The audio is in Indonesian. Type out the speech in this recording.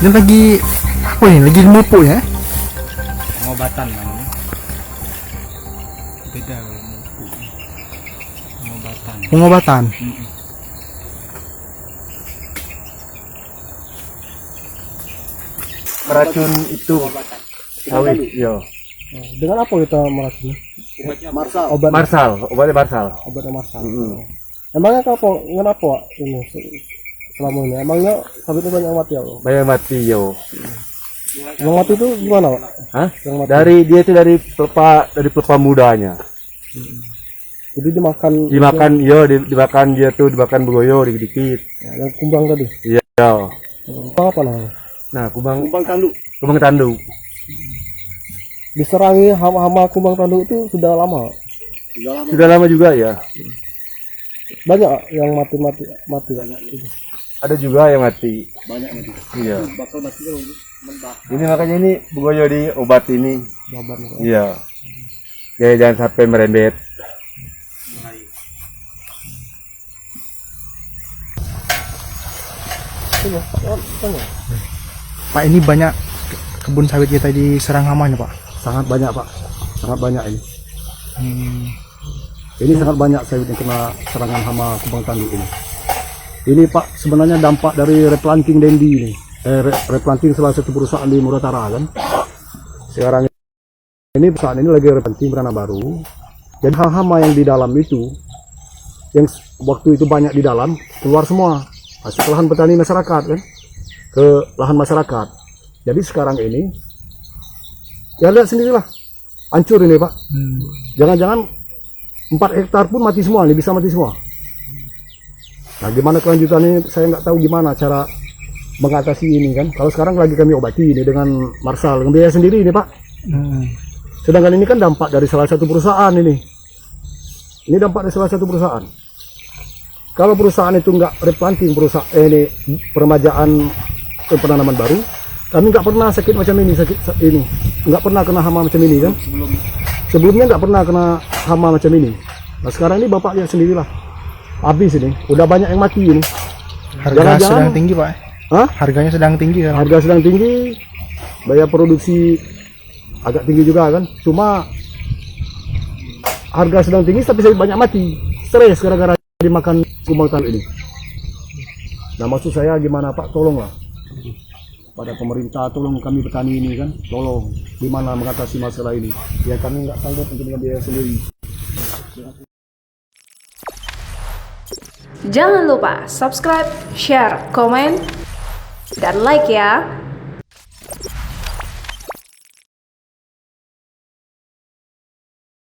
Ini lagi apa ini? Lagi memupuk ya? Pengobatan namanya. Beda kalau memupuk. Pengobatan. Pengobatan. Meracun itu sawit, yo. Dengan apa kita meracunnya? Obatnya Marsal. Obatnya Marsal. Emangnya kenapa ini selama ini? Emangnya sawitnya banyak yang mati ya? Banyak mati, yo. Yang mati itu gimana, Pak? Hah? Yang mati. Dari pelepah mudanya. Jadi dimakan dimakan begoyo dikit-dikit. ya, yang kumbang tadi. Iya. Kumbang apa namanya? Nah, kumbang tanduk. Diserangi hama-hama kumbang tanduk itu sudah lama. Sudah lama juga ya. Banyak yang mati banyak. Ada juga yang mati. Banyak mati. Iya. Bakal mati kalau mentah. Ini makanya ini begoyo di obat ini. Babar nih, Pak. Iya. Jadi jangan sampai merembet. Pak, ini banyak kebun sawit kita diserang hamanya, Pak. Sangat banyak, Pak. Sangat banyak ini. Ini sangat banyak sawit yang kena serangan hama kumbang tanduk ini. Ini, Pak, sebenarnya dampak dari replanting Dendi ini. Replanting salah satu perusahaan di Muratara kan. Sekarang ini perusahaan ini lagi replanting berana baru. Jadi hama yang di dalam itu, yang waktu itu banyak di dalam, keluar semua. Masuk ke lahan petani masyarakat kan. Ke lahan masyarakat. Jadi sekarang ini, ya lihat sendirilah, hancur ini, Pak. Jangan-jangan 4 hektar pun mati semua, ini bisa mati semua. Nah, gimana kelanjutannya saya nggak tahu gimana cara mengatasi ini kan. Kalau sekarang lagi kami obati ini dengan Marsal, dengan biaya sendiri ini, Pak. Sedangkan ini kan dampak dari salah satu perusahaan ini. Ini dampak dari salah satu perusahaan. Kalau perusahaan itu nggak replanting ini peremajaan penanaman baru, kami nggak pernah sakit macam ini, nggak pernah kena hama macam ini kan. Sebelumnya nggak pernah kena hama macam ini. Nah sekarang ini Bapak lihat sendirilah, habis ini, udah banyak yang mati ini. Harga sedang tinggi, Pak. Hah? Harganya sedang tinggi kan? Harga sedang tinggi, biaya produksi agak tinggi juga kan. Cuma harga sedang tinggi tapi banyak mati, stres gara-gara dimakan kumbang tanduk ini. Nah maksud saya gimana, Pak, tolonglah pada pemerintah, tolong kami petani ini kan, tolong gimana mengatasi masalah ini. Ya kami nggak sanggup untuk dengan biaya sendiri. Jangan lupa subscribe, share, komen, dan like ya.